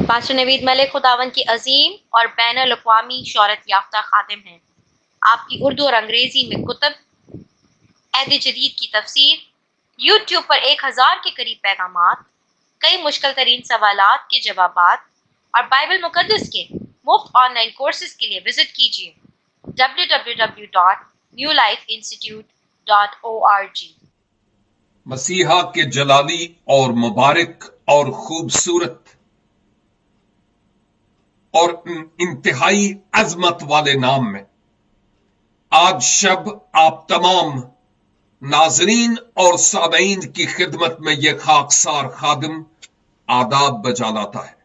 Pastor نوید ملک خداوند کی عظیم اور بین الاقوامی شہرت یافتہ خادم ہیں۔ آپ کی اردو اور انگریزی میں کتب، عہد جدید کی تفسیر، یوٹیوب پر 1000 کے قریب پیغامات، کئی مشکل ترین سوالات کے جوابات اور بائبل مقدس کے مفت آن لائن کورسز کے لیے وزٹ کیجیے www.newlifeinstitute.org۔ مسیحا کے جلالی اور مبارک اور خوبصورت اور انتہائی عظمت والے نام میں آج شب آپ تمام ناظرین اور سامعین کی خدمت میں یہ خاکسار خادم آداب بجا لاتا ہے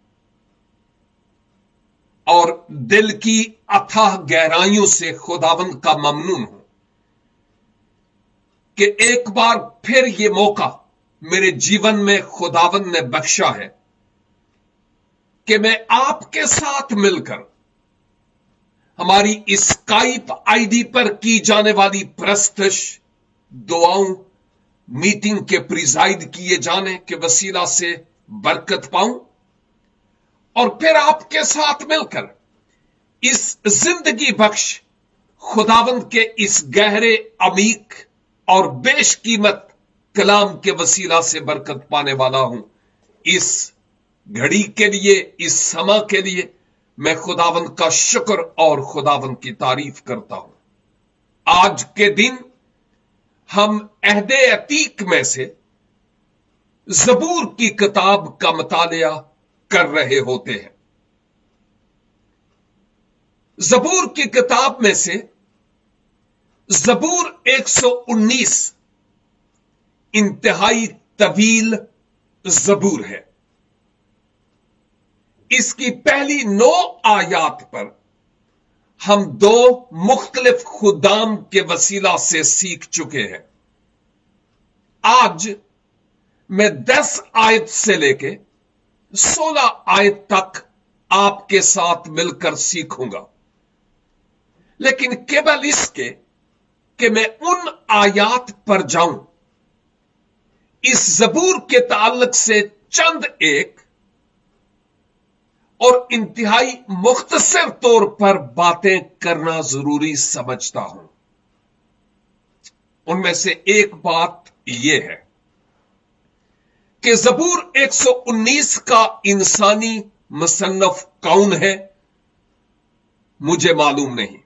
اور دل کی اتھاہ گہرائیوں سے خداوند کا ممنون ہوں کہ ایک بار پھر یہ موقع میرے جیون میں خداوند نے بخشا ہے کہ میں آپ کے ساتھ مل کر ہماری اسکائپ آئی ڈی پر کی جانے والی پرستش، دعاؤں، میٹنگ کے پریزائڈ کیے جانے کے وسیلہ سے برکت پاؤں اور پھر آپ کے ساتھ مل کر اس زندگی بخش خداوند کے اس گہرے، عمیق اور بیش قیمت کلام کے وسیلہ سے برکت پانے والا ہوں۔ اس گھڑی کے لیے، اس سما کے لیے میں خداوند کا شکر اور خداوند کی تعریف کرتا ہوں۔ آج کے دن ہم عہد عتیق میں سے زبور کی کتاب کا مطالعہ کر رہے ہوتے ہیں۔ زبور کی کتاب میں سے زبور 119 انتہائی طویل زبور ہے۔ اس کی پہلی 9 آیات پر ہم 2 مختلف خدام کے وسیلہ سے سیکھ چکے ہیں۔ آج میں 10 آیت سے لے کے 16 آیت تک آپ کے ساتھ مل کر سیکھوں گا، لیکن قبل اس کے کہ میں ان آیات پر جاؤں، اس زبور کے تعلق سے چند ایک اور انتہائی مختصر طور پر باتیں کرنا ضروری سمجھتا ہوں۔ ان میں سے ایک بات یہ ہے کہ زبور 119 کا انسانی مصنف کون ہے، مجھے معلوم نہیں،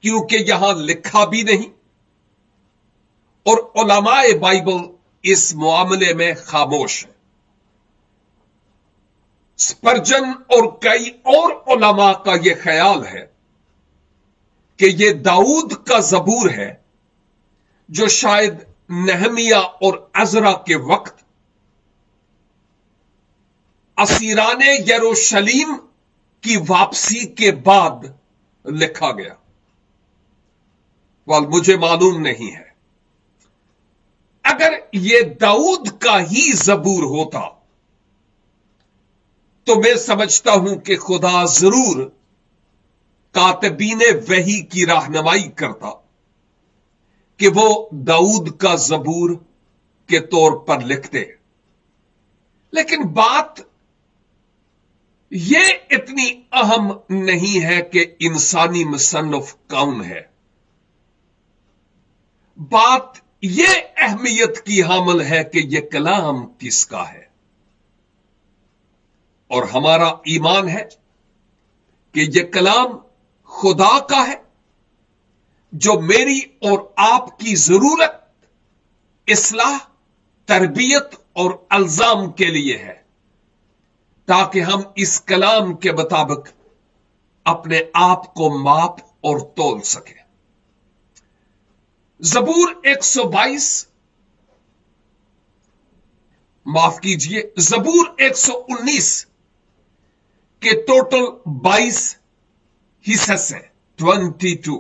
کیونکہ یہاں لکھا بھی نہیں اور علماء بائبل اس معاملے میں خاموش ہیں۔ سپرجن اور کئی اور علماء کا یہ خیال ہے کہ یہ داؤد کا زبور ہے جو شاید نہمیہ اور عزرا کے وقت اسیران یروشلیم کی واپسی کے بعد لکھا گیا، وال مجھے معلوم نہیں ہے۔ اگر یہ داؤد کا ہی زبور ہوتا تو میں سمجھتا ہوں کہ خدا ضرور کاتبین وحی کی رہنمائی کرتا کہ وہ داؤد کا زبور کے طور پر لکھتے، لیکن بات یہ اتنی اہم نہیں ہے کہ انسانی مصنف کون ہے۔ بات یہ اہمیت کی حامل ہے کہ یہ کلام کس کا ہے، اور ہمارا ایمان ہے کہ یہ کلام خدا کا ہے جو میری اور آپ کی ضرورت، اصلاح، تربیت اور الزام کے لیے ہے، تاکہ ہم اس کلام کے مطابق اپنے آپ کو ماپ اور تول سکیں۔ زبور 122 معاف کیجئے، زبور 119 کے ٹوٹل 22 حصص ہیں، 22،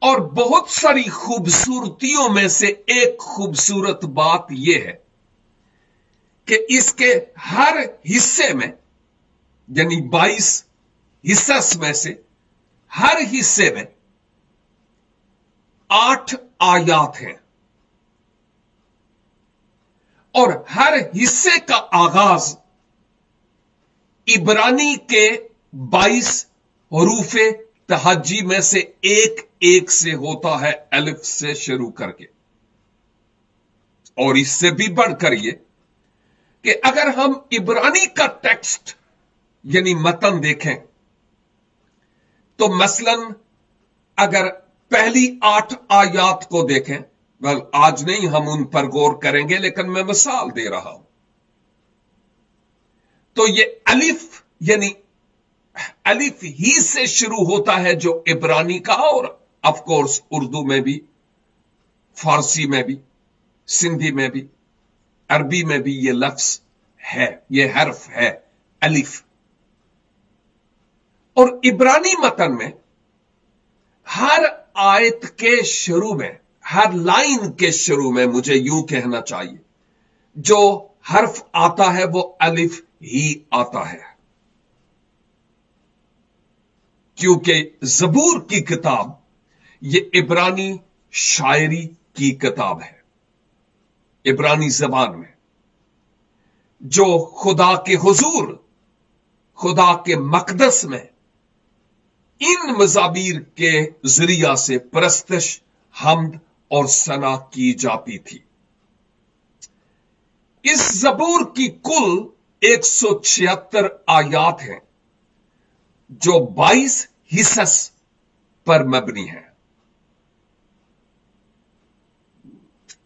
اور بہت ساری خوبصورتیوں میں سے ایک خوبصورت بات یہ ہے کہ اس کے ہر حصے میں، یعنی 22 حصص میں سے ہر حصے میں 8 آیات ہیں، और हर हिस्से का आगाज इब्रानी के 22 हरूफे तहज्जी में से एक एक से होता है, अलिफ से शुरू करके। और इससे भी बढ़कर ये कि अगर हम इब्रानी का टेक्स्ट यानी मतन देखें तो मसलन अगर पहली 8 आयात को देखें, वेल आज नहीं हम उन पर गौर करेंगे, लेकिन मैं मिसाल दे रहा हूं। तो ये अलिफ यानी अलिफ ही से शुरू होता है जो इब्रानी का, और ऑफ कोर्स उर्दू में भी, फारसी में भी, सिंधी में भी, अरबी में भी ये लफ्ज है, ये हर्फ है अलिफ। और इब्रानी मतन में हर आयत के शुरू में, हर लाइन के शुरू में, मुझे यूं कहना चाहिए, जो हर्फ आता है वो अलिफ ही आता है। क्योंकि ज़बूर की किताब ये इब्रानी शायरी की किताब है, इब्रानी जबान में, जो खुदा के हुजूर, खुदा के मकदस में इन मज़ामीर के जरिया से परस्तश, हम्द और सना की जाती थी। इस ज़बूर की कुल 176 आयात हैं जो 22 हिस्स पर मबनी है,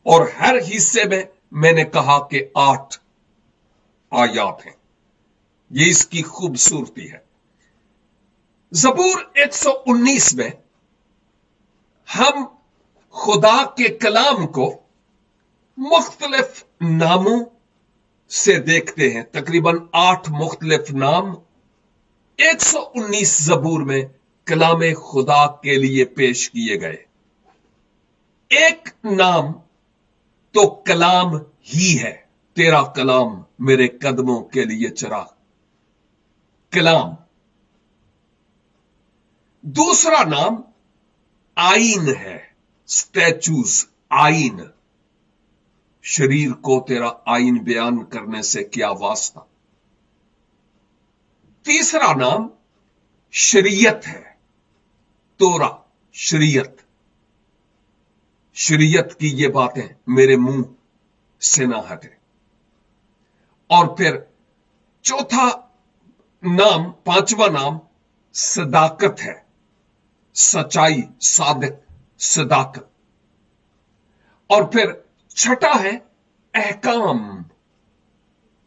और हर हिस्से में मैंने कहा कि 8 आयात हैं। ये इसकी खूबसूरती है। ज़बूर 119 में हम खुदा के कलाम को मुख्तलिफ नामों से देखते हैं, तकरीबन 8 मुख्तलिफ नाम 119 ज़बूर में कलाम खुदा के लिए पेश किए गए। एक नाम तो कलाम ही है, तेरा कलाम मेरे कदमों के लिए चिराग, कलाम। दूसरा नाम आइन है, स्टैचूज, आइन। शरीर को तेरा आइन बयान करने से क्या वास्ता। तीसरा नाम शरीयत है, तोरा, शरीयत। शरीयत की ये बातें मेरे मुंह से ना हटे। और फिर चौथा नाम, पांचवा नाम सदाकत है, सच्चाई, सादिक, सदाकत। और फिर छठा है अहकाम,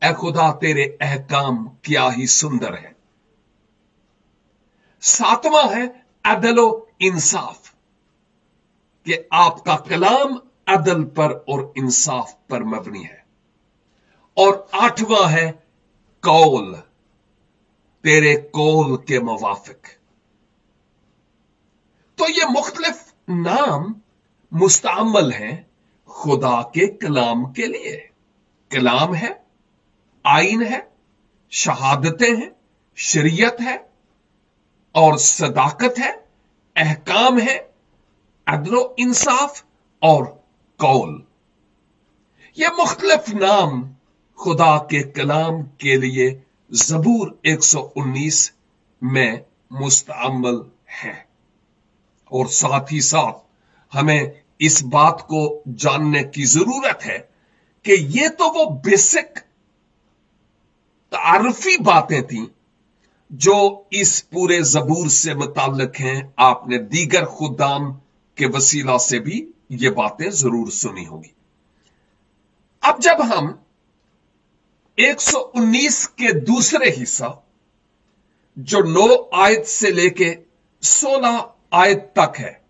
ए खुदा तेरे अहकाम क्या ही सुंदर है। सातवां है अदलो इंसाफ, कि आपका कलाम अदल पर और इंसाफ पर मबनी है। और आठवां है कौल, तेरे कौल के मुवाफिक। तो ये मुख्तलिफ नाम मुस्तअमल हैं खुदा के कलाम के लिए। कलाम है, आइन है, शहादतें हैं, शरीयत है और सदाकत है, अहकाम है, अदलो इंसाफ और कौल। ये मुख्तलिफ नाम खुदा के कलाम के लिए ज़बूर 119 में मुस्तअमल है। और साथ ही साथ हमें इस बात को जानने की जरूरत है कि ये तो वो बेसिक तारफी बातें थी जो इस पूरे ज़बूर से मुताल्लिक हैं। आपने दीगर खुदाम के वसीला से भी ये बातें जरूर सुनी होंगी। अब जब हम 119 के दूसरे हिस्सा, जो 9 आयत से लेके 16 आयत तक है,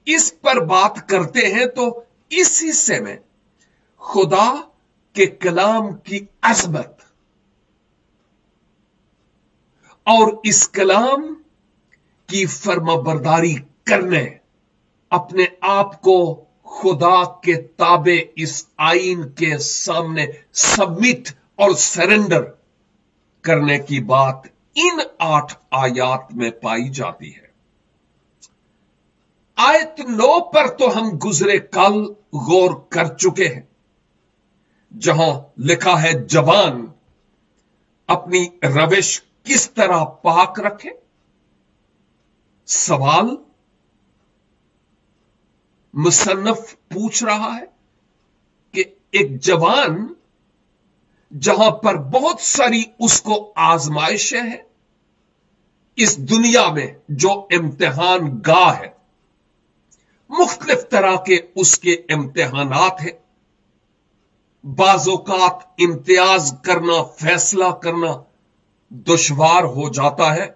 इस पर बात करते हैं, तो इस हिस्से में खुदा के कलाम की अज़मत और इस कलाम की फर्माबरदारी करने, अपने आप को खुदा के ताबे इस आइन के सामने सबमिट और सरेंडर करने की बात इन 8 आयात में पाई जाती है। आयत 9 पर तो हम गुजरे कल गौर कर चुके हैं। जहां लिखा है जवान अपनी रविश किस तरह पाक रखे। सवाल मुसन्नफ पूछ रहा है कि एक जवान जहां पर बहुत सारी उसको आजमाइशें हैं, इस दुनिया में जो इम्तिहान गाह है, मुख्तलिफ तरह के उसके इम्तिहानात हैं। बाज़ौकात इम्तियाज करना, फैसला करना दुश्वार हो जाता है।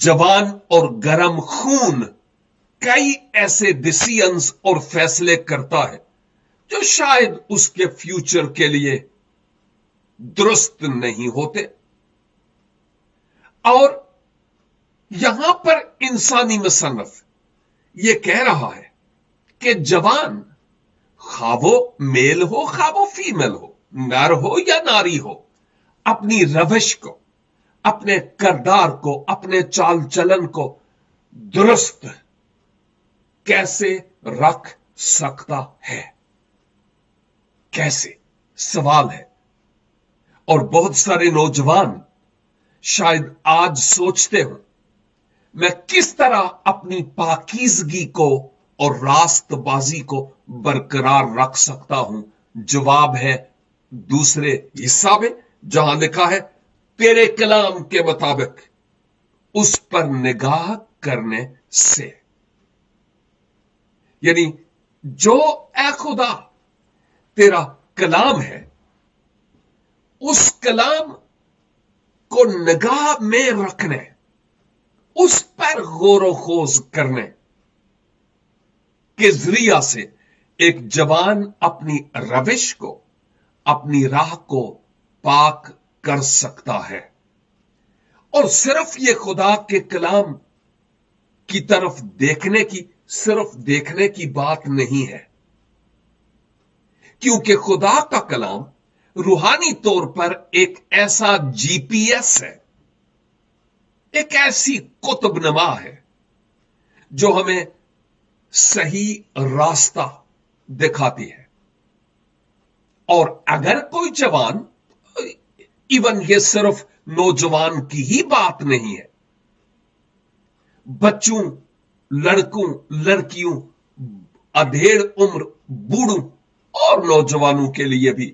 जवान और गरम खून कई ऐसे डिसीजंस और फैसले करता है जो शायद उसके फ्यूचर के लिए दुरुस्त नहीं होते। और यहां पर इंसानी मुसन्नफ यह कह रहा है कि जवान खा वो मेल हो खा वो फीमेल हो, नर हो या नारी हो, अपनी रविश को, अपने किरदार को, अपने चाल चलन को दुरुस्त कैसे रख सकता है? कैसे? सवाल है। और बहुत सारे नौजवान शायद आज सोचते हो मैं किस तरह अपनी पाकीज़गी को और रास्तबाजी को बरकरार रख सकता हूं। जवाब है दूसरे हिस्सा में, जहां लिखा है तेरे कलाम के मुताबिक उस पर निगाह करने से। यानी जो ए खुदा तेरा कलाम है, उस कलाम को निगाह में रखने, उस पर गौर खोज करने के जरिया से एक जवान अपनी रविश को, अपनी राह को पाक कर सकता है। और सिर्फ ये खुदा के कलाम की तरफ देखने की, सिर्फ देखने की बात नहीं है, क्योंकि खुदा का कलाम रूहानी तौर पर एक ऐसा जीपीएस है, एक ऐसी कुतुबनुमा है जो हमें सही रास्ता दिखाती है। और अगर कोई जवान, इवन ये सिर्फ नौजवान की ही बात नहीं है, बच्चों, लड़कों, लड़कियों, अधेड़ उम्र, बूढ़ों और नौजवानों के लिए भी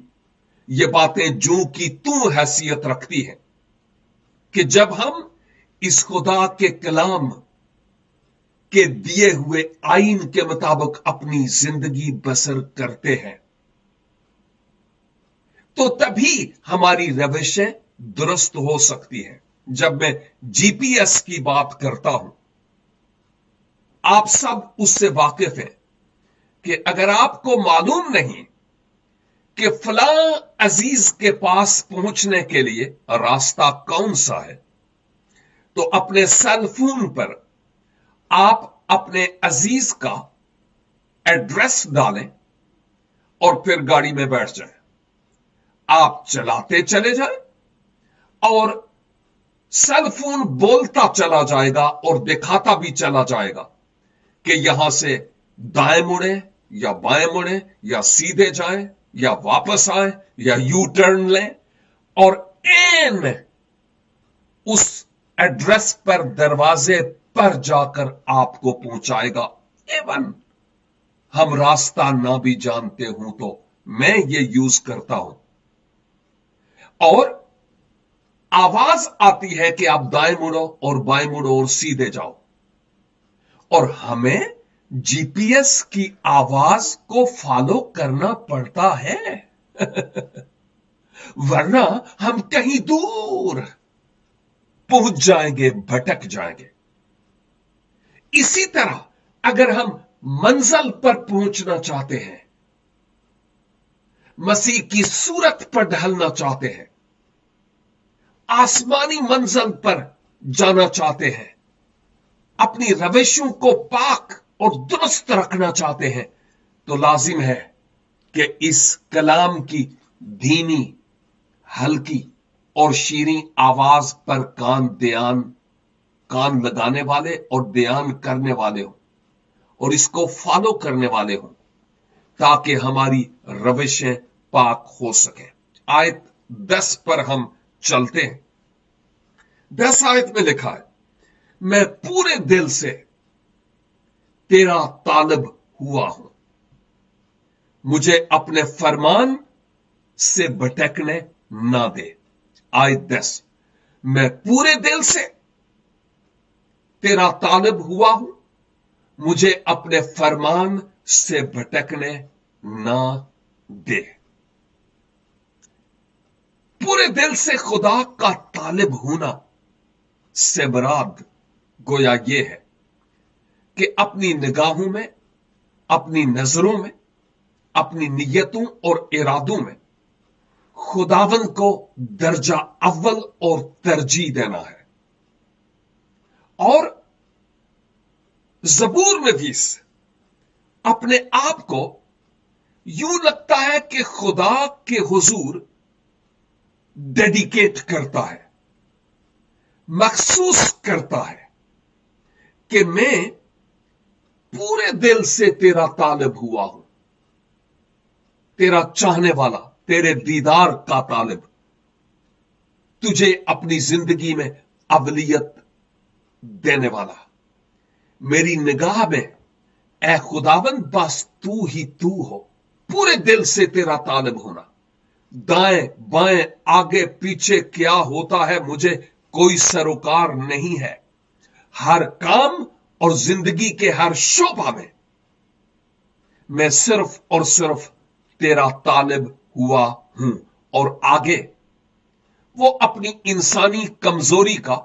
ये बातें जूं की तू हैसियत रखती हैं कि जब हम इस खुदा के कलाम के दिए हुए आईन के मुताबिक अपनी जिंदगी बसर करते हैं, तो तभी हमारी रविशें दुरुस्त हो सकती हैं। जब मैं जीपीएस की बात करता हूं, आप सब उससे वाकिफ हैं कि अगर आपको मालूम नहीं कि फलां अजीज के पास पहुंचने के लिए रास्ता कौन सा है, तो अपने सेल फोन पर आप अपने अजीज का एड्रेस डालें और फिर गाड़ी में बैठ जाएं। आप चलाते चले जाएं और सेल फोन बोलता चला जाएगा और दिखाता भी चला जाएगा कि यहां से दाएं मुड़े या बाएं मुड़े या सीधे जाएं या वापस आए या यू टर्न लें, और एन उस एड्रेस पर, दरवाजे पर जाकर आपको पहुंचाएगा। एवन हम रास्ता ना भी जानते हूं तो मैं ये यूज करता हूं, और आवाज आती है कि आप दाएं मुड़ो और बाएं मुड़ो और सीधे जाओ, और हमें जीपीएस की आवाज को फॉलो करना पड़ता है वरना हम कहीं दूर पहुंच जाएंगे, भटक जाएंगे। इसी तरह अगर हम मंजिल पर पहुंचना चाहते हैं, मसीह की सूरत पर ढलना चाहते हैं, आसमानी मंजिल पर जाना चाहते हैं, अपनी रविशों को पाक और दुरुस्त रखना चाहते हैं, तो लाजिम है कि इस कलाम की धीमी, हल्की और शीरीं आवाज पर कान लगाने वाले और ध्यान करने वाले हों और इसको फॉलो करने वाले हों, ताकि हमारी रविशें पाक हो सके। आयत 10 पर हम चलते हैं। 10 आयत में लिखा है, मैं पूरे दिल से तेरा तालिब हुआ हूं, मुझे अपने फरमान से भटकने ना दे। आयत 10, मैं पूरे दिल से तेरा तालिब हुआ हूं, मुझे अपने फरमान से भटकने ना दे। पूरे दिल से खुदा का तालिब होना से मुराद गोया यह है कि अपनी निगाहों में, अपनी नजरों में, अपनी नियतों और इरादों में खुदावन को दर्जा अव्वल और तरजीह देना है। और ज़बूर नवीस अपने आप को यूं लगता है कि खुदा के हुजूर डेडिकेट करता है, महसूस करता है कि मैं पूरे दिल से तेरा तालिब हुआ हूं, तेरा चाहने वाला, तेरे दीदार का तालिब, तुझे अपनी जिंदगी में अवलियत देने वाला। मेरी निगाह में ए खुदाबंद बस तू ही तू हो। पूरे दिल से तेरा तालिब होना, दाएं बाएं आगे पीछे क्या होता है मुझे कोई सरोकार नहीं है। हर काम और जिंदगी के हर शोबा में मैं सिर्फ और सिर्फ तेरा तालिब हुआ हूं। और आगे वो अपनी इंसानी कमजोरी का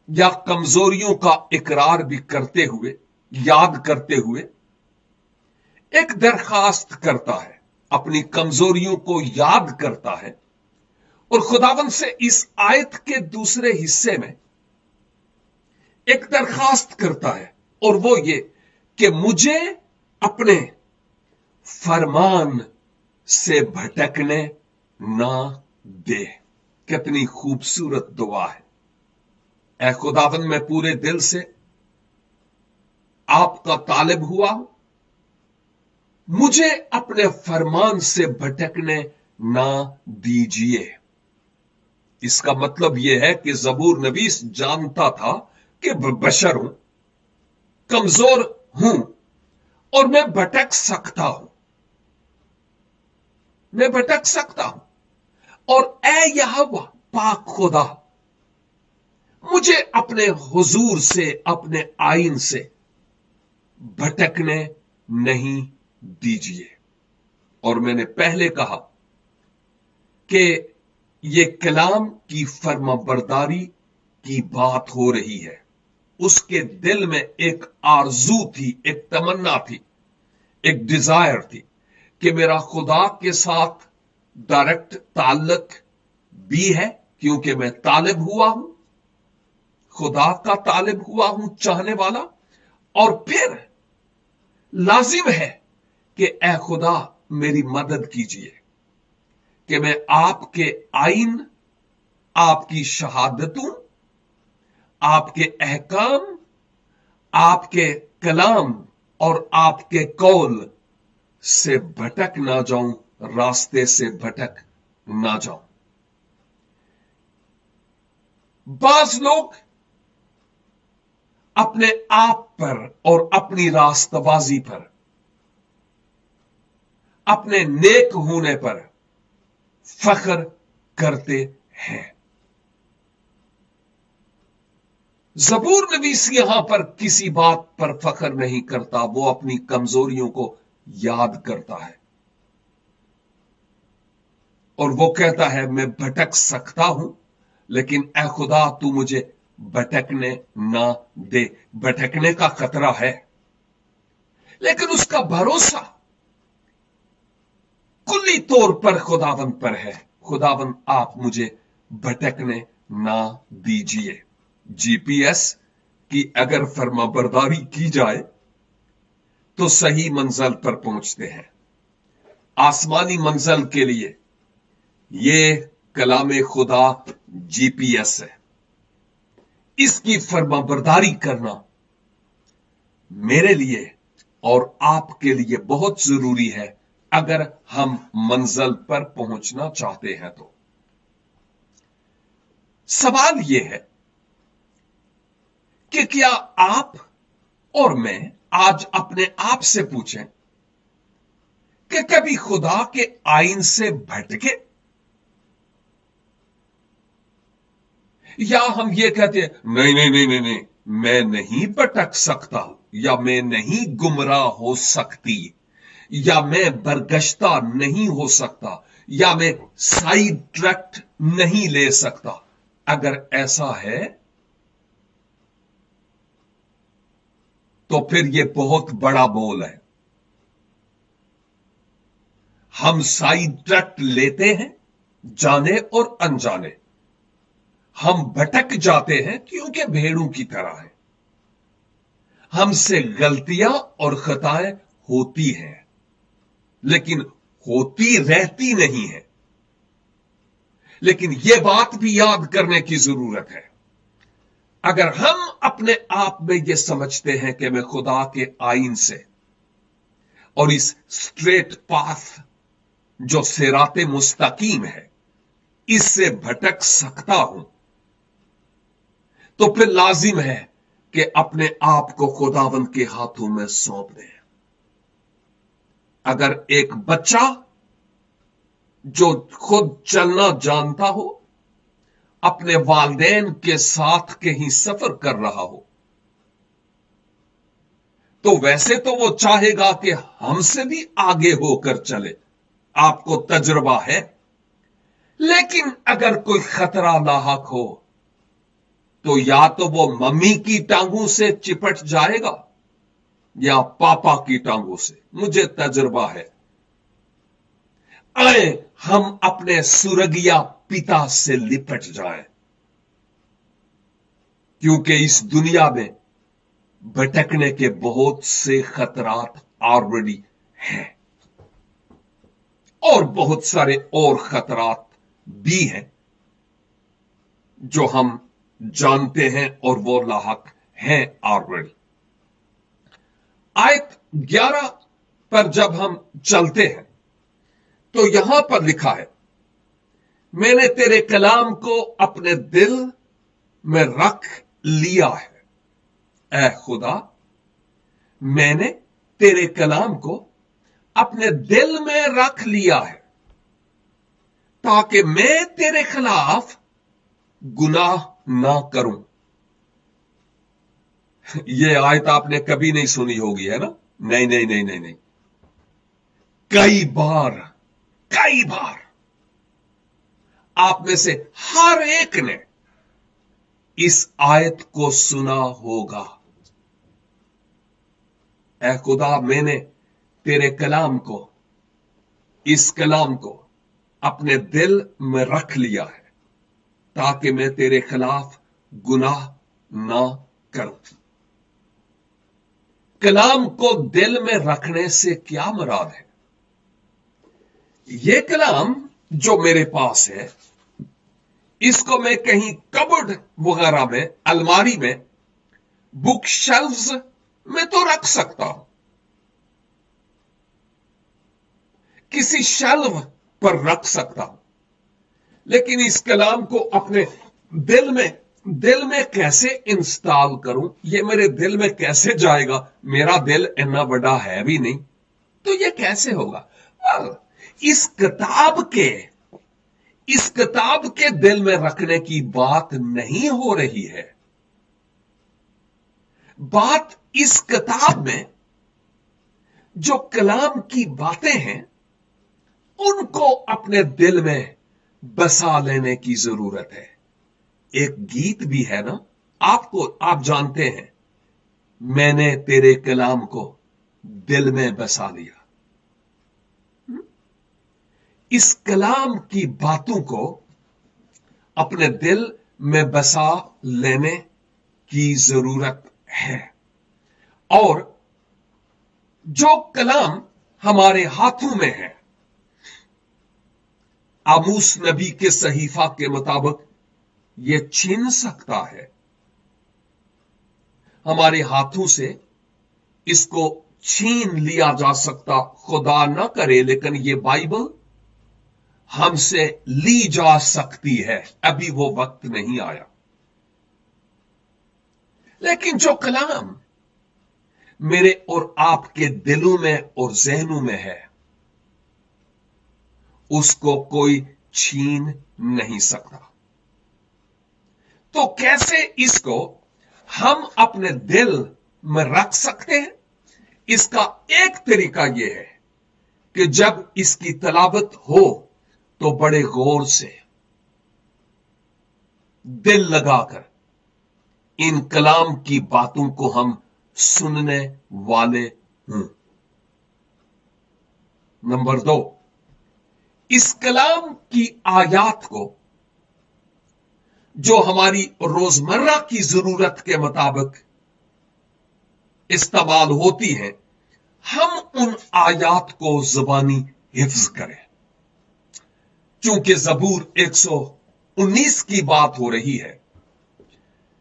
या कमजोरियों का इकरार भी करते हुए, याद करते हुए एक दरखास्त करता है, अपनी कमजोरियों को याद करता है और खुदावन से इस आयत के दूसरे हिस्से में एक दरखास्त करता है, और वो ये कि मुझे अपने फरमान से भटकने ना दे। कितनी खूबसूरत दुआ है। ऐ खुदावन, मैं पूरे दिल से आपका तालिब हुआ हूं, मुझे अपने फरमान से भटकने ना दीजिए। इसका मतलब यह है कि ज़बूर नवीस जानता था कि बशर हूं, कमजोर हूं और मैं भटक सकता हूं, मैं भटक सकता हूं। और ऐ यहोवा पाक खुदा, मुझे अपने हुजूर से, अपने आइन से भटकने नहीं दीजिए। और मैंने पहले कहा कि यह कलाम की फर्माबरदारी की बात हो रही है। उसके दिल में एक आरजू थी, एक तमन्ना थी, एक डिजायर थी कि मेरा खुदा के साथ डायरेक्ट ताल्लुक भी है, क्योंकि मैं तालिब हुआ हूं, खुदा का तालिब हुआ हूं, चाहने वाला। और फिर लाजिम है कि ए खुदा मेरी मदद कीजिए कि मैं आपके आइन, आपकी शहादतों, आपके अहकाम, आपके कलाम और आपके कौल से भटक ना जाऊं, रास्ते से भटक ना जाऊं। बाज लोग अपने आप पर और अपनी रास्तबाजी पर, अपने नेक होने पर फख्र करते हैं। ज़बूर नवीस यहां पर किसी बात पर फख्र नहीं करता, वो अपनी कमजोरियों को याद करता है और वो कहता है मैं भटक सकता हूं, लेकिन ए खुदा तू मुझे भटकने ना दे। भटकने का खतरा है, लेकिन उसका भरोसा कुल्ली तौर पर खुदावन पर है। खुदावन आप मुझे भटकने ना दीजिए। जीपीएस की अगर फर्माबरदारी की जाए तो सही मंजिल पर पहुंचते हैं। आसमानी मंजिल के लिए यह कलाम खुदा जीपीएस है। इसकी फर्माबरदारी करना मेरे लिए और आपके लिए बहुत जरूरी है, अगर हम मंजिल पर पहुंचना चाहते हैं तो सवाल यह है कि क्या आप और मैं आज अपने आप से पूछें कि कभी खुदा के आइन से भटके, या हम ये कहते हैं नहीं नहीं नहीं नहीं नहीं, मैं नहीं भटक सकता, या मैं नहीं गुमराह हो सकती, या मैं बरगश्ता नहीं हो सकता, या मैं साइड ट्रैक नहीं ले सकता। अगर ऐसा है तो फिर यह बहुत बड़ा बोल है। हम साइड ट्रैक लेते हैं जाने और अनजाने। हम भटक जाते हैं क्योंकि भेड़ों की तरह है। हमसे गलतियां और खताएं होती हैं, लेकिन होती रहती नहीं है। लेकिन यह बात भी याद करने की जरूरत है, अगर हम अपने आप में यह समझते हैं कि मैं खुदा के आइन से और इस स्ट्रेट पाथ जो सिराते मुस्तकीम है इससे भटक सकता हूं, तो फिर लाजिम है कि अपने आप को खुदावंद के हाथों में सौंप दें। अगर एक बच्चा जो खुद चलना जानता हो अपने वालिदैन के साथ कहीं सफर कर रहा हो, तो वैसे तो वो चाहेगा कि हमसे भी आगे होकर चले, आपको तजुर्बा है। लेकिन अगर कोई खतरा लाहक हो तो या तो वो मम्मी की टांगों से चिपट जाएगा या पापा की टांगों से, मुझे तजुर्बा है। आए हम अपने सुरगिया पिता से लिपट जाएं, क्योंकि इस दुनिया में भटकने के बहुत से खतरात ऑलरेडी हैं और बहुत सारे और खतरात भी हैं जो हम जानते हैं और वो लाहक हैं ऑलरेडी। आयत 11 पर जब हम चलते हैं तो यहां पर लिखा है, मैंने तेरे कलाम को अपने दिल में रख लिया है। ऐ खुदा, मैंने तेरे कलाम को अपने दिल में रख लिया है ताकि मैं तेरे खिलाफ गुनाह ना करूं। यह आयत आपने कभी नहीं सुनी होगी, है ना? नहीं नहीं नहीं नहीं नहीं, कई बार आप में से हर एक ने इस आयत को सुना होगा। ऐ खुदा, मैंने तेरे कलाम को, इस कलाम को अपने दिल में रख लिया है ताकि मैं तेरे खिलाफ गुनाह ना करूं। कलाम को दिल में रखने से क्या मुराद है? यह कलाम जो मेरे पास है, इसको मैं कहीं कबर्ड वगैरह में, अलमारी में, बुक शेल्फ्स में तो रख सकता हूं, किसी शेल्फ पर रख सकता हूं, लेकिन इस कलाम को अपने दिल में कैसे इंस्टॉल करूं? यह मेरे दिल में कैसे जाएगा? मेरा दिल इतना बड़ा है भी नहीं, तो यह कैसे होगा? इस किताब के दिल में रखने की बात नहीं हो रही है। बात इस किताब में जो कलाम की बातें हैं उनको अपने दिल में बसा लेने की जरूरत है। एक गीत भी है ना, आप जानते हैं, मैंने तेरे कलाम को दिल में बसा लिया। इस कलाम की बातों को अपने दिल में बसा लेने की जरूरत है। और जो कलाम हमारे हाथों में है, आमूस नबी के सहीफा के मुताबिक यह छीन सकता है, हमारे हाथों से इसको छीन लिया जा सकता, खुदा ना करे, लेकिन ये बाइबल हमसे ली जा सकती है। अभी वो वक्त नहीं आया। लेकिन जो कलाम मेरे और आपके दिलों में और जहनों में है, उसको कोई छीन नहीं सकता। तो कैसे इसको हम अपने दिल में रख सकते हैं? इसका एक तरीका यह है कि जब इसकी तलावत हो तो बड़े गौर से दिल लगाकर इन कलाम की बातों को हम सुनने वाले हूं। नंबर 2, इस कलाम की आयात को जो हमारी रोजमर्रा की जरूरत के मुताबिक इस्तेमाल होती है, हम उन आयात को जुबानी हिफ्ज करें। चूंकि जबूर 119 की बात हो रही है,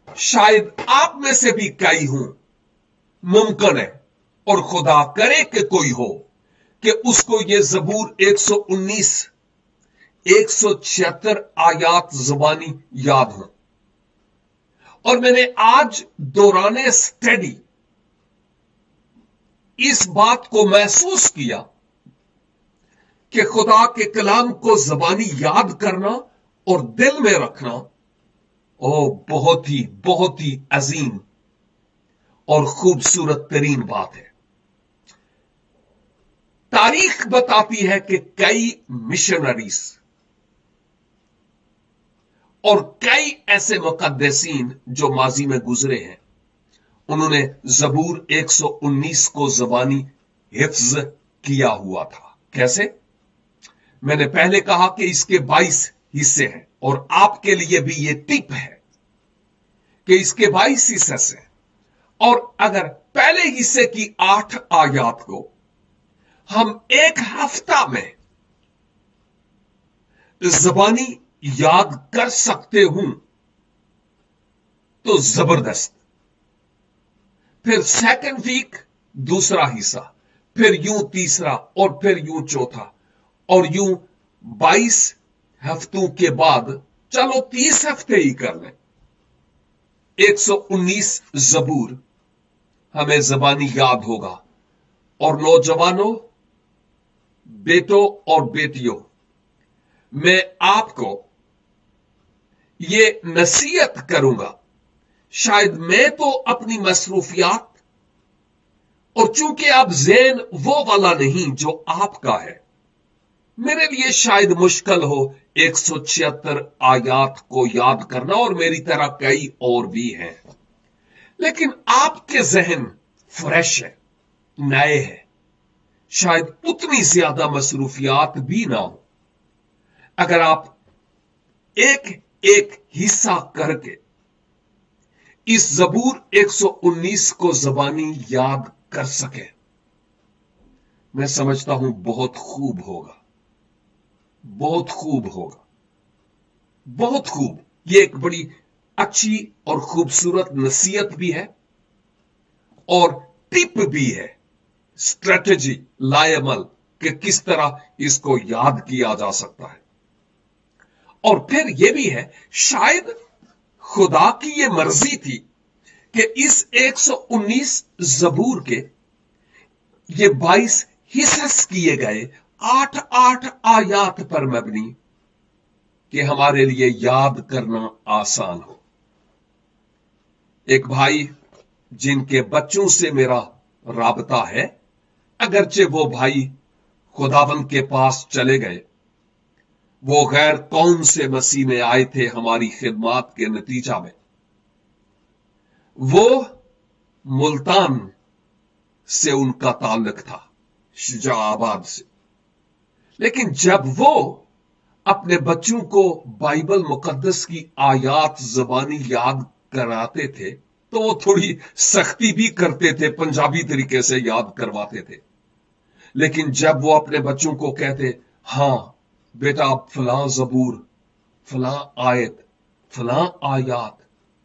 शायद आप में से भी कई हों, मुमकिन है और खुदा करे कि कोई हो कि उसको ये जबूर 119, 176 आयात जुबानी याद हो। और मैंने आज दौराने स्टडी इस बात को महसूस किया कि खुदा के कलाम को जबानी याद करना और दिल में रखना बहुत ही अजीम और खूबसूरत तरीन बात है। तारीख बताती है कि कई मिशनरीज और कई ऐसे मुकद्दसीन जो माजी में गुजरे हैं, उन्होंने जबूर 119 को जबानी हिफ्ज किया हुआ था। कैसे? मैंने पहले कहा कि इसके 22 हिस्से हैं और आपके लिए भी यह टिप है कि इसके 22 हिस्से से, और अगर पहले हिस्से की 8 आयात को हम एक हफ्ता में जबानी याद कर सकते हूं तो जबरदस्त। फिर सेकंड वीक दूसरा हिस्सा, फिर यूं तीसरा, और फिर यूं चौथा, और यूं 22 हफ्तों के बाद चलो 30 हफ्ते ही कर लें, 119 जबूर हमें जबानी याद होगा। और नौजवानों, बेटों और बेटियों, मैं आपको ये नसीहत करूंगा। शायद मैं तो अपनी मसरूफियात, और चूंकि अब ज़हन वो वाला नहीं जो आपका है, मेरे लिए शायद मुश्किल हो 176 आयात को याद करना, और मेरी तरह कई और भी हैं। लेकिन आपके जहन फ्रेश है, नए हैं, शायद उतनी ज्यादा मसरूफियात भी ना हो। अगर आप एक एक हिस्सा करके इस जबूर 119 को जबानी याद कर सके, मैं समझता हूं बहुत खूब होगा, बहुत खूब होगा, बहुत खूब। यह एक बड़ी अच्छी और खूबसूरत नसीहत भी है और टिप भी है, स्ट्रेटजी, लाएमल कि किस तरह इसको याद किया जा सकता है। और फिर यह भी है, शायद खुदा की यह मर्जी थी कि इस 119 जबूर के ये 22 हिस्स किए गए 8 आयात पर मबनी, कि हमारे लिए याद करना आसान हो। एक भाई जिनके बच्चों से मेरा राबता है, अगरचे वो भाई खुदाबंद के पास चले गए, वो गैर कौम से मसीह में आए थे हमारी खिदमत के नतीजा में। वो मुल्तान से उनका ताल्लुक था, शुजाआबाद से। लेकिन जब वो अपने बच्चों को बाइबल मुकद्दस की आयात ज़बानी याद कराते थे, तो वो थोड़ी सख्ती भी करते थे, पंजाबी तरीके से याद करवाते थे। लेकिन जब वो अपने बच्चों को कहते, हां बेटा आप फलां जबूर, फलां आयत, फलां आयात,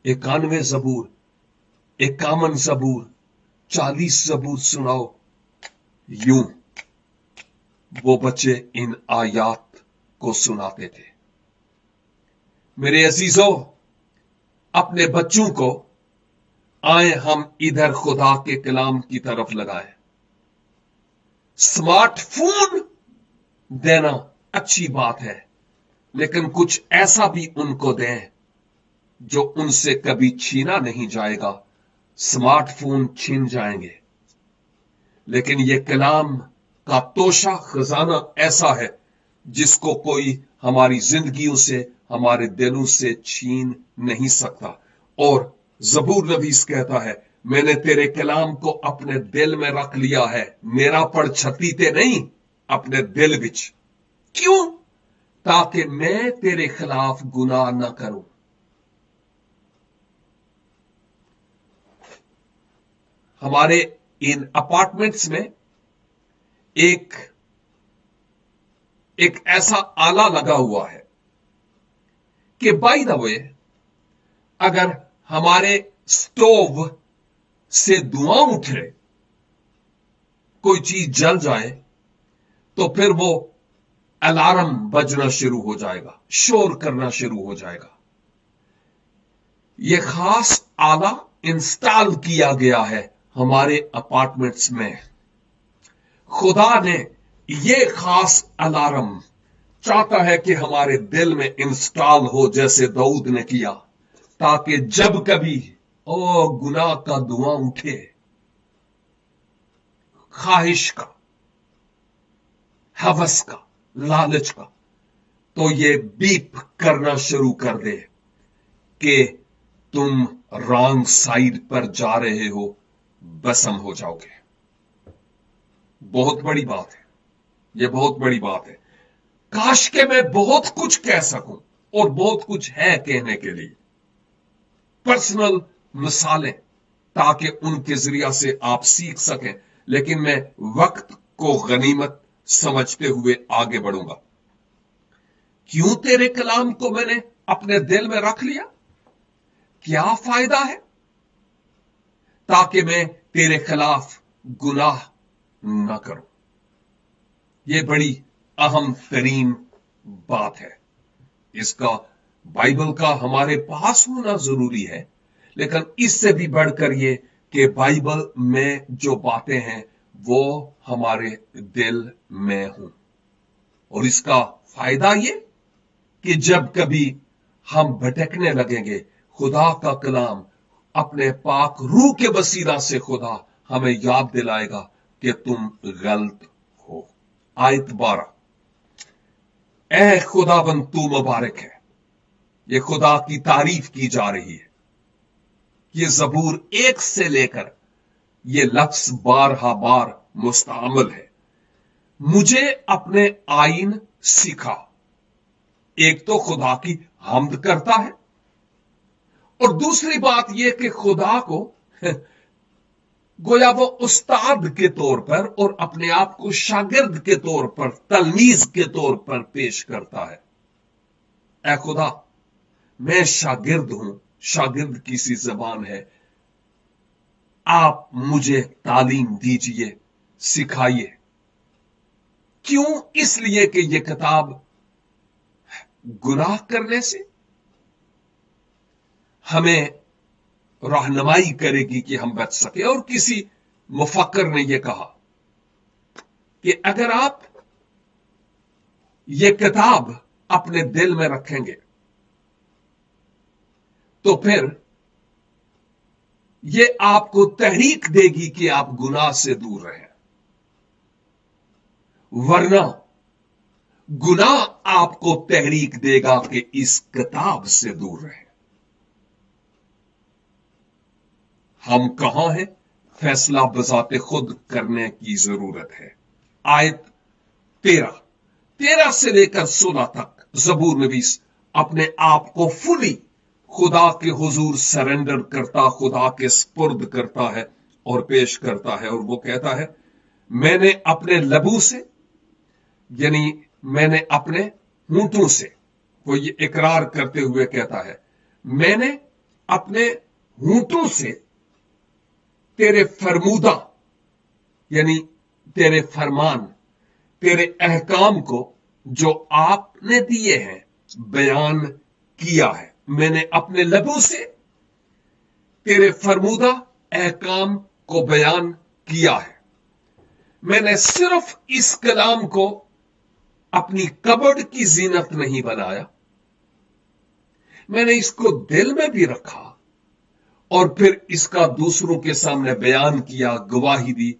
91 जबूर, 51 जबूर, 40 जबूर सुनाओ, यूं वो बच्चे इन आयात को सुनाते थे। मेरे अजीजों, अपने बच्चों को आए हम इधर खुदा के कलाम की तरफ लगाएं। स्मार्टफोन देना अच्छी बात है, लेकिन कुछ ऐसा भी उनको दें जो उनसे कभी छीना नहीं जाएगा। स्मार्टफोन छीन जाएंगे, लेकिन यह कलाम का तोशा खजाना ऐसा है जिसको कोई हमारी जिंदगियों से, हमारे दिलों से छीन नहीं सकता। और जबूर नवीस कहता है, मैंने तेरे कलाम को अपने दिल में रख लिया है, मेरा पर छतीते नहीं, अपने दिल विच। क्यों? ताकि मैं तेरे खिलाफ गुनाह ना करूं। हमारे इन अपार्टमेंट्स में एक ऐसा आला लगा हुआ है कि बाय द वे, अगर हमारे स्टोव से धुआं उठे, कोई चीज जल जाए, तो फिर वो अलार्म बजना शुरू हो जाएगा, शोर करना शुरू हो जाएगा। यह खास आला इंस्टॉल किया गया है हमारे अपार्टमेंट्स में। खुदा ने यह खास अलार्म चाहता है कि हमारे दिल में इंस्टॉल हो, जैसे दाऊद ने किया, ताकि जब कभी गुनाह का धुआं उठे, ख्वाहिश का, हवस का, लालच का, तो ये बीप करना शुरू कर दे कि तुम रॉन्ग साइड पर जा रहे हो, भस्म हो जाओगे। बहुत बड़ी बात है, यह बहुत बड़ी बात है। काश के मैं बहुत कुछ कह सकूं, और बहुत कुछ है कहने के लिए, पर्सनल मिसालें, ताकि उनके जरिया से आप सीख सकें, लेकिन मैं वक्त को गनीमत समझते हुए आगे बढ़ूंगा। क्यों तेरे कलाम को मैंने अपने दिल में रख लिया? क्या फायदा है? ताकि मैं तेरे खिलाफ गुनाह ना करूं। यह बड़ी अहम तरीन बात है। इसका बाइबल का हमारे पास होना जरूरी है, लेकिन इससे भी बढ़कर यह कि बाइबल में जो बातें हैं वो हमारे दिल में हों। और इसका फायदा यह कि जब कभी हम भटकने लगेंगे, खुदा का कलाम अपने पाक रूह के वसीला से खुदा हमें याद दिलाएगा कि तुम गलत हो। आयत 12, ऐ खुदाबंद तू मुबारक है। यह खुदा की तारीफ की जा रही है। यह जबूर 1 से लेकर यह लफ्ज बारहा बार मुस्तअमल है। मुझे अपने आइन सिखा। एक तो खुदा की हम्द करता है, और दूसरी बात यह कि खुदा को गोया वो उस्ताद के तौर पर और अपने आप को शागिर्द के तौर पर, तलमीज के तौर पर पेश करता है। ऐ खुदा, मैं शागिर्द हूं। शागिर्द किसी जबान है। आप मुझे तालीम दीजिए, सिखाइए। क्यों? इसलिए कि यह किताब गुनाह करने से हमें रहनुमाई करेगी कि हम बच सके। और किसी मुफक्कर ने यह कहा कि अगर आप यह किताब अपने दिल में रखेंगे तो फिर यह आपको तहरीक देगी कि आप गुनाह से दूर रहें, वरना गुनाह आपको तहरीक देगा कि इस किताब से दूर रहें। हम कहां हैं? फैसला बजाते खुद करने की जरूरत है। आयत 13 से लेकर 16 तक जबूर नवीस अपने आप को फुली खुदा के हुजूर सरेंडर करता, खुदा के स्पुर्द करता है और पेश करता है। और वो कहता है, मैंने अपने लबू से, यानी मैंने अपने होंठों से, वो ये इकरार करते हुए कहता है, मैंने अपने होंठों से तेरे फरमूदा, यानी तेरे फरमान, तेरे अहकाम को जो आपने दिए हैं बयान किया है। मैंने अपने लबों से तेरे फरमूदा अहकाम को बयान किया है। मैंने सिर्फ इस कलाम को अपनी कबर्ड की जीनत नहीं बनाया, मैंने इसको दिल में भी रखा और फिर इसका दूसरों के सामने बयान किया, गवाही दी,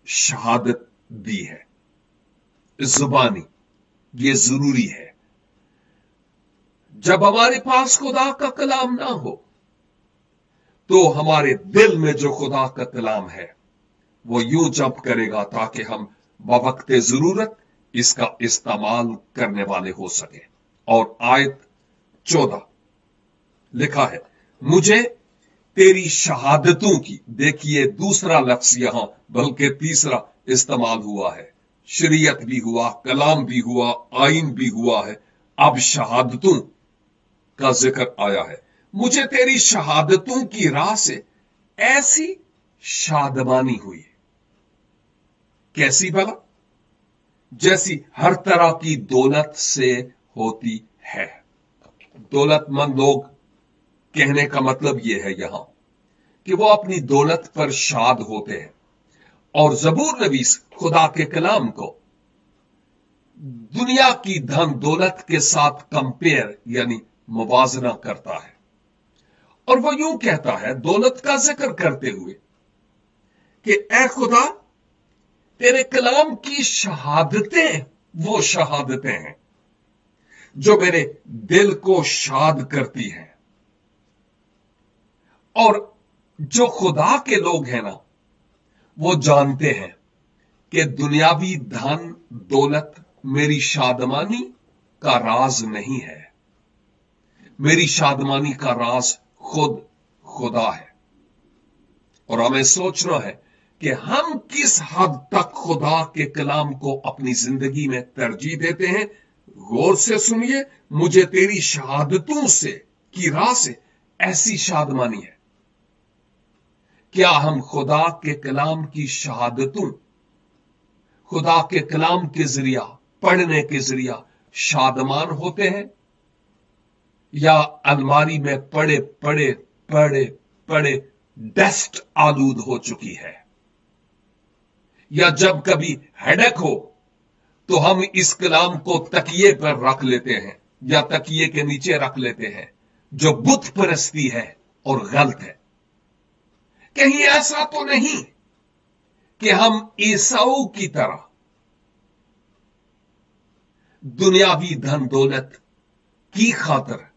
शहादत दी है। जुबानी ये जरूरी है। जब हमारे पास खुदा का कलाम ना हो तो हमारे दिल में जो खुदा का कलाम है वो यूं जप करेगा ताकि हम बवक्त जरूरत इसका इस्तेमाल करने वाले हो सके। और आयत 14 लिखा है, मुझे तेरी शहादतों की, देखिए दूसरा लफ्ज यहां बल्कि तीसरा इस्तेमाल हुआ है। शरीयत भी हुआ, कलाम भी हुआ, आइन भी हुआ है, अब शहादतों का जिक्र आया है। मुझे तेरी शहादतों की राह से ऐसी शादमानी हुई है। कैसी भला? जैसी हर तरह की दौलत से होती है। दौलतमंद लोग कहने का मतलब यह है यहां कि वो अपनी दौलत पर शाद होते हैं। और जबूर नवीस खुदा के कलाम को दुनिया की धन दौलत के साथ कंपेयर यानी मुवाजना करता है। और वो यूं कहता है दौलत का जिक्र करते हुए कि ऐ खुदा, तेरे कलाम की शहादतें वो शहादतें हैं जो मेरे दिल को शाद करती हैं। और जो खुदा के लोग हैं ना, वो जानते हैं कि दुनियावी धन दौलत मेरी शादमानी का राज नहीं है। मेरी शादमानी का राज खुद खुदा है। और हमें सोचना है कि हम किस हद तक खुदा के कलाम को अपनी जिंदगी में तरजीह देते हैं। गौर से सुनिए, मुझे तेरी शहादतों से की राह से ऐसी शादमानी है। क्या हम खुदा के कलाम की शहादतों, खुदा के कलाम के जरिया, पढ़ने के जरिया शादमान होते हैं, या अलमारी में पड़े पड़े पड़े पड़े डस्ट आलूद हो चुकी है? या जब कभी हेडेक हो तो हम इस कलाम को तकिए पर रख लेते हैं या तकिए के नीचे रख लेते हैं, जो बुत परस्ती है और गलत है। कहीं ऐसा तो नहीं कि हम ईसाऊ की तरह दुनियावी धन दौलत की खातिर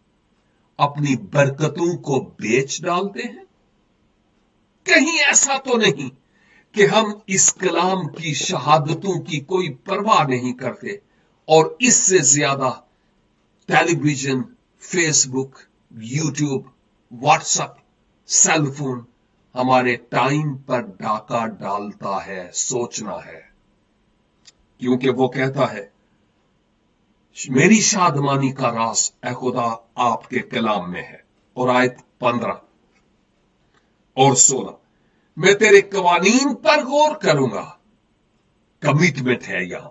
अपनी बरकतों को बेच डालते हैं? कहीं ऐसा तो नहीं कि हम इस कलाम की शहादतों की कोई परवाह नहीं करते और इससे ज्यादा television, Facebook, YouTube, WhatsApp, cellphone हमारे टाइम पर डाका डालता है? सोचना है, क्योंकि वो कहता है मेरी शादमानी का राज ए खुदा आपके कलाम में है। और आयत 15 और 16, मैं तेरे कवानीन पर गौर करूंगा। कमिटमेंट है यहां,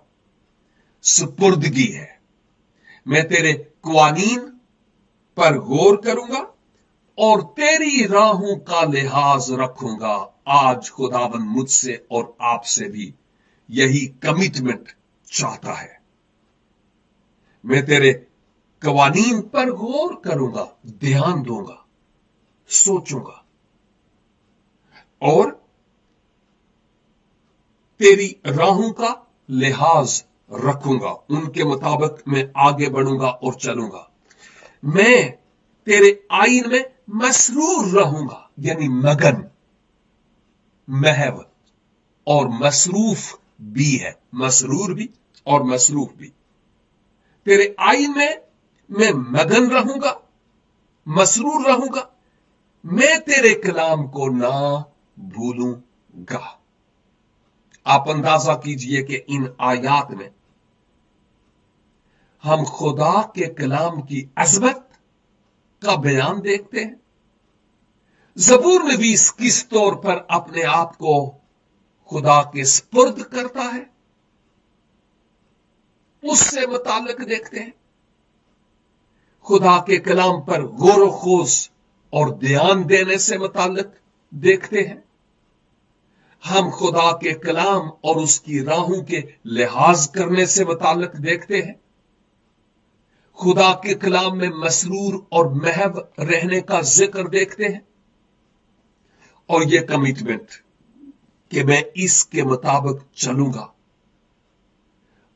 सुपुर्दगी है। मैं तेरे कवानीन पर गौर करूंगा और तेरी राहों का लिहाज रखूंगा। आज खुदावन मुझसे और आपसे भी यही कमिटमेंट चाहता है। मैं तेरे कवानीन पर गौर करूंगा, ध्यान दूंगा, सोचूंगा और तेरी राहों का लिहाज रखूंगा। उनके मुताबिक मैं आगे बढ़ूंगा और चलूंगा। मैं तेरे आइन में मसरूर रहूंगा, यानी मगन, महव और मसरूफ भी है, मसरूर भी और मसरूफ भी। तेरे आइन में मैं मगन रहूंगा, मसरूर रहूंगा। मैं तेरे कलाम को ना भूलूंगा। आप अंदाजा कीजिए कि इन आयात में हम खुदा के कलाम की अजमत का बयान देखते हैं। जबूर नवीस किस तौर पर अपने आप को खुदा के स्पुर्द करता है, उससे मुताल्लिक देखते हैं। खुदा के कलाम पर गौर खोज और ध्यान देने से मुताल्लिक देखते हैं। हम खुदा के कलाम और उसकी राहों के लिहाज करने से मुताल्लिक देखते हैं। खुदा के कलाम में मसरूर और महव रहने का जिक्र देखते हैं। और यह कमिटमेंट कि मैं इसके मुताबिक चलूंगा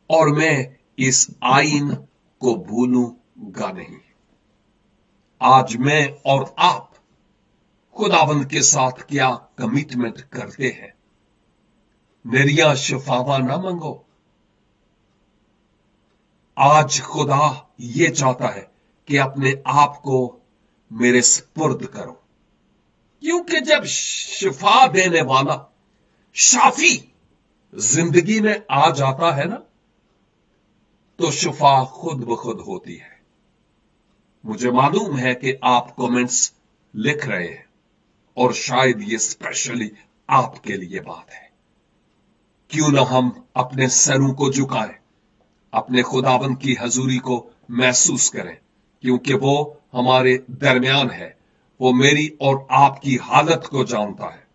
और मैं इस आइन को भूलूंगा नहीं। आज मैं और आप खुदावंद के साथ क्या कमिटमेंट करते हैं? निरिया शफावा ना मंगो। आज खुदा ये चाहता है कि अपने आप को मेरे स्पुर्द करो, क्योंकि जब शिफा देने वाला शाफी जिंदगी में आ जाता है ना, तो शिफा खुद ब खुद होती है। मुझे मालूम है कि आप कमेंट्स लिख रहे हैं और शायद ये स्पेशली आपके लिए बात है। क्यों ना हम अपने सरों को झुकाएं, अपने खुदाबंद की हजूरी को महसूस करें, क्योंकि वो हमारे दरमियान है। वो मेरी और आपकी हालत को जानता है।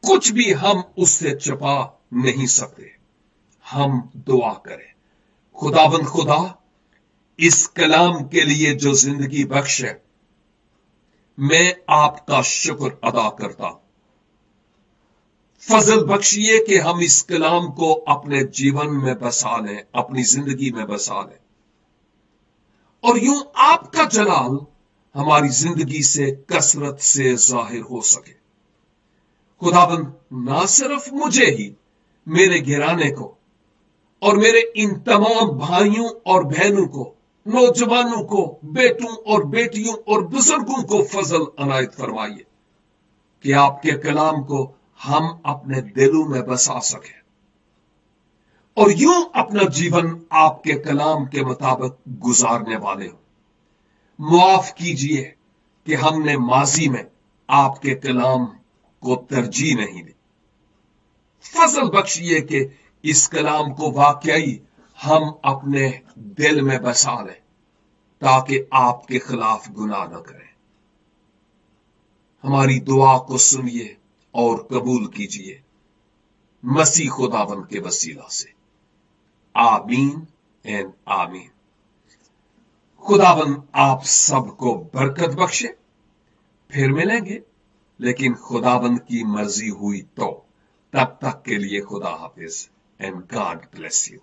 कुछ भी हम उससे छुपा नहीं सकते। हम दुआ करें, खुदाबंद खुदा, इस कलाम के लिए जो जिंदगी बख्शे, मैं आपका शुक्र अदा करता हूं। फजल बख्शिए कि हम इस कलाम को अपने जीवन में बसा लें, अपनी जिंदगी में बसा लें, और यूं आपका जलाल हमारी जिंदगी से कसरत से जाहिर हो सके। खुदाबंद, ना सिर्फ मुझे ही, मेरे घराने को और मेरे इन तमाम भाइयों और बहनों को, नौजवानों को, बेटों और बेटियों और बुजुर्गों को फजल अनायत फरमाइए कि आपके कलाम को हम अपने दिलों में बसा सके और यूं अपना जीवन आपके कलाम के मुताबिक गुजारने वाले हो। माफ कीजिए कि हमने माजी में आपके कलाम को तरजीह नहीं दी। फजल बख्शिए कि इस कलाम को वाकई हम अपने दिल में बसा लें, ताकि आपके खिलाफ गुनाह न करें। हमारी दुआ को सुनिए और कबूल कीजिए, मसीह खुदावंद के वसीला से। आमीन एंड आमीन। खुदावंद आप सबको बरकत बख्शे। फिर मिलेंगे, लेकिन खुदावंद की मर्जी हुई तो। तब तक के लिए खुदा हाफिज एंड गॉड ब्लेस यू।